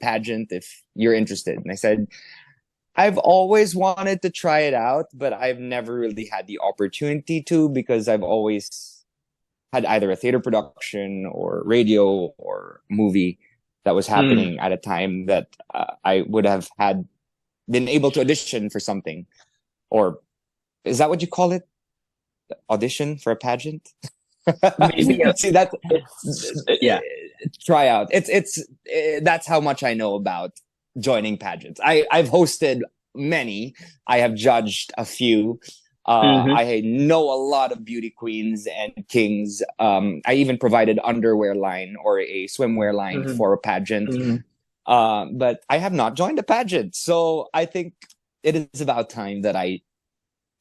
pageant if you're interested. And I said, I've always wanted to try it out, but I've never really had the opportunity to because I've always had either a theater production or radio or movie that was Mm. happening at a time that I would have had been able to audition for something. Or is that what you call it? Audition for a pageant? Maybe See that yeah. tryout. That's how much I know about joining pageants. I've hosted many. I have judged a few. Hmm. I know a lot of beauty queens and kings. I even provided underwear line or a swimwear line Hmm. for a pageant. Hmm. But I have not joined a pageant. So I think it is about time that I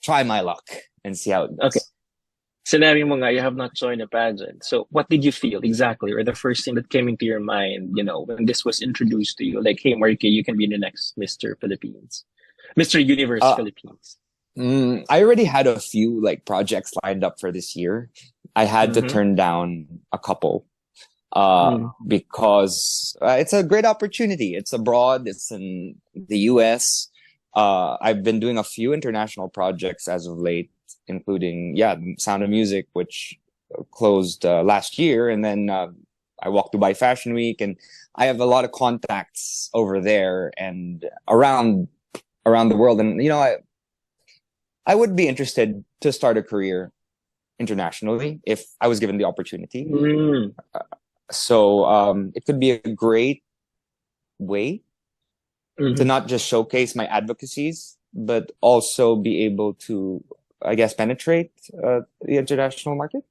try my luck and see how it Okay. goes. Sinabi mo nga, you have not joined a pageant. So what did you feel exactly? Or the first thing that came into your mind, when this was introduced to you, like, hey, Marky, you can be the next Mr. Philippines, Mr. Universe Uh, Philippines. I already had a few like projects lined up for this year. I had to Mm-hmm. turn down a couple Mm. because it's a great opportunity. It's abroad. It's in the U.S. I've been doing a few international projects as of late, including Sound of Music, which closed last year, and then I walked Dubai Fashion Week, and I have a lot of contacts over there and around the world, and I would be interested to start a career internationally if I was given the opportunity. Mm. So it could be a great way to Hmm. not just showcase my advocacies, but also be able to, I guess, penetrate the international market.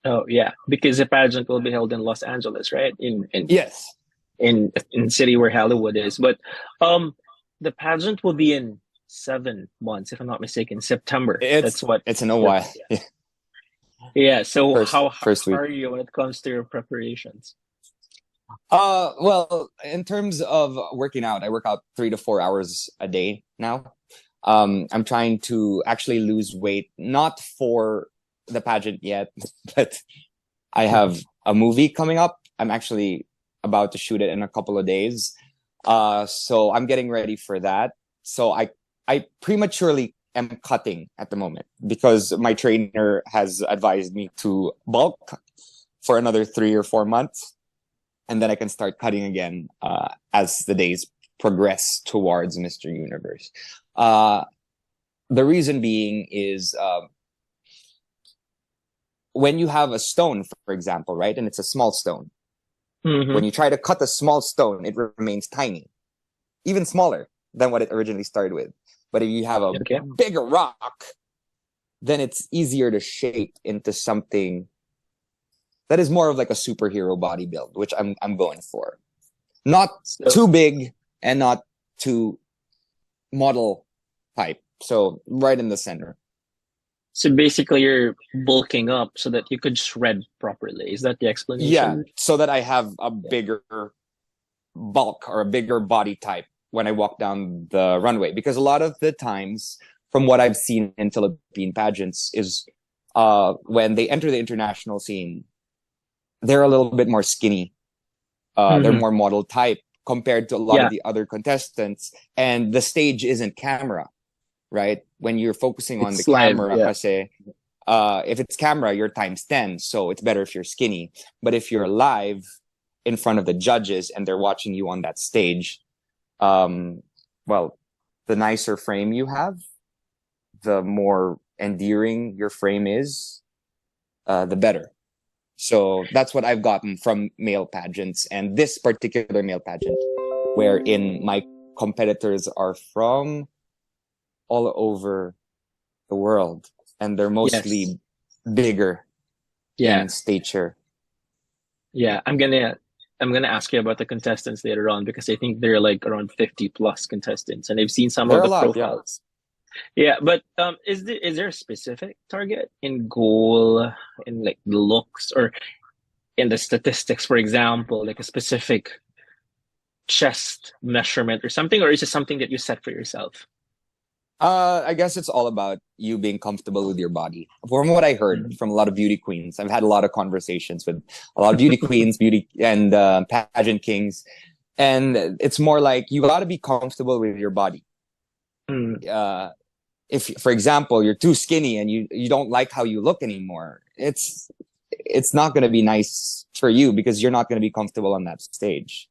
Oh yeah, because the pageant will be held in Los Angeles, right? Yes, In city where Hollywood is. But um the pageant will be in 7 months, if I'm not mistaken, September. it's That's what it's in a while. that's yeah. So First how first week. are you when it comes to your preparations? Well, in terms of working out, I work out 3 to 4 hours a day now. I'm trying to actually lose weight, not for the pageant yet, but I have a movie coming up. I'm actually about to shoot it in a couple of days. So I'm getting ready for that. So I prematurely am cutting at the moment because my trainer has advised me to bulk for another 3 or 4 months, and then I can start cutting again as the days progress towards Mr. Universe. Uh, the reason being is when you have a stone, for example, right, and it's a small stone. Mm-hmm. When you try to cut a small stone, it remains tiny, even smaller than what it originally started with. But if you have a Okay. bigger rock, then it's easier to shape into something that is more of like a superhero body build, which I'm going for. Not So too big and not too model type. So right in the center. so basically you're bulking up so that you could shred properly. Is that the Yeah, explanation? so that I have a Yeah. bigger bulk or a bigger body type when I walk down the runway. Because a lot of the times, from what I've seen in Philippine pageants, is when they enter the international scene, they're a little bit more skinny. They're Mm-hmm. more model type compared to a lot of Yeah. the other contestants. And the stage isn't camera, right? When you're focusing on the It's live. camera, Yeah. kasi, if it's camera, you're times 10. So it's better if you're skinny. But if you're live in front of the judges and they're watching you on that stage, um, well, the nicer frame you have, the more endearing your frame is, the better. So that's what I've gotten from male pageants, and this particular male pageant, wherein my competitors are from all over the world, and they're Yes. mostly bigger Yeah. in stature. Yeah. I'm gonna ask you about the contestants later on because I think there are like around 50 plus contestants, and I've seen some There of are a the lot, yeah. profiles. Yeah, but is there a specific target in goal, in like the looks, or in the statistics, for example, like a specific chest measurement or something, or is it something that you set for yourself? I guess it's all about you being comfortable with your body. From what I heard Mhm. from a lot of beauty queens, I've had a lot of conversations with a lot of beauty queens, beauty and pageant kings, And it's more like you got to be comfortable with your body. Mm. If, for example, you're too skinny and you don't like how you look anymore, it's not going to be nice for you because you're not going to be comfortable on that stage.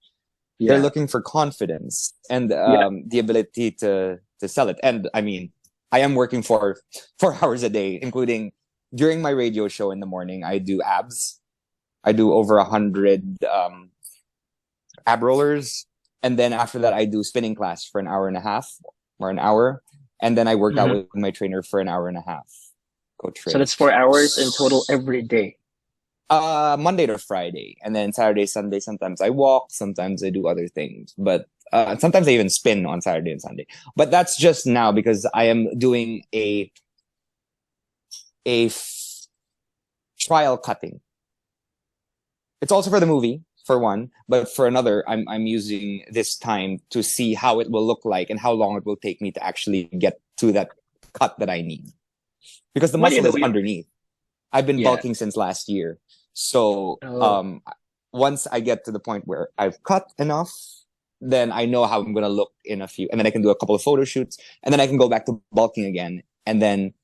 They're Yeah. looking for confidence and Yeah. the ability to sell it. And I mean, I am working for 4 hours a day, including during my radio show in the morning. I do abs. I do over 100 ab rollers, and then after that, I do spinning class for an hour and a half or an hour, and then I work out Mhm. with my trainer for an hour and a half. Coach So Ray. that's 4 hours in total every day. Monday to Friday, and then Saturday, Sunday. Sometimes I walk, sometimes I do other things, but sometimes I even spin on Saturday and Sunday. But that's just now because I am doing a trial cutting. It's also for the movie, for one, but for another, I'm using this time to see how it will look like and how long it will take me to actually get to that cut that I need. Because the Well, you muscle know, is underneath. I've been yeah. bulking since last year. So Oh, once I get to the point where I've cut enough, then I know how I'm gonna look in a few, and then I can do a couple of photo shoots, and then I can go back to bulking again, and then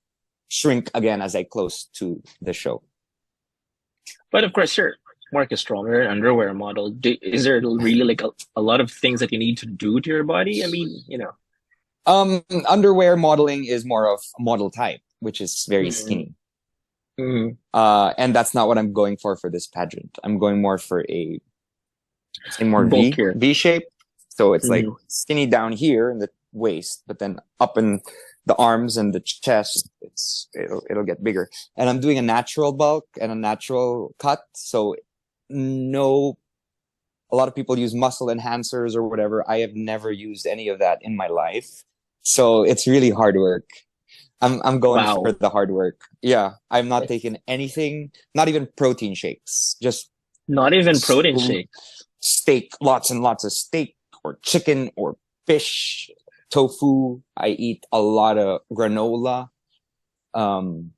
shrink again as I close to the show. but of course, you're Markki Stroem, you're an underwear model. Is there really like a lot of things that you need to do to your body? I mean, you know. Underwear modeling is more of model type, which is very Mm, skinny. mm, And that's not what I'm going for this pageant. I'm going more for a more bulkier. V shape. So it's like Mm. skinny down here in the waist, but then up in the arms and the chest, it'll get bigger. And I'm doing a natural bulk and a natural cut. So no, a lot of people use muscle enhancers or whatever. I have never used any of that in my life. So it's really hard work. I'm going for Wow. the hard work. Yeah, I'm not taking anything, not even protein shakes. Just Not even protein shakes. steak, lots and lots of steak or chicken or fish, tofu. I eat a lot of granola. Um,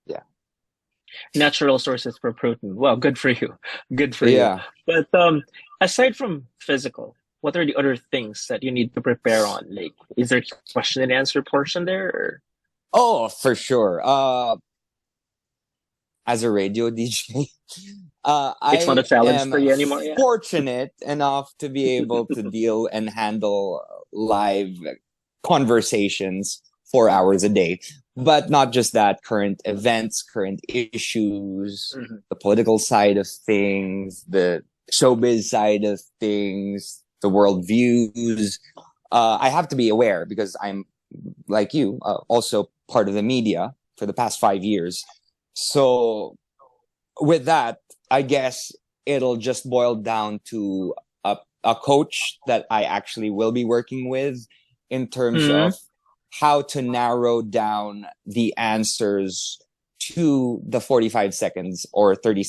yeah, Natural sources for protein. Well, good for you. Good for you. yeah. But aside from physical, what are the other things that you need to prepare on? Like, is there a question and answer portion there? Or Oh, for sure. As a radio DJ, it's not a I challenge am for you anymore? Yeah. fortunate enough to be able to deal and handle live conversations 4 hours a day. But not just that, current events, current issues, Mhm. the political side of things, the showbiz side of things, the world views. I have to be aware because I'm, like you, also part of the media for the past 5 years. So with that, I guess it'll just boil down to a coach that I actually will be working with in terms Mhm. of how to narrow down the answers to the 45 seconds or 30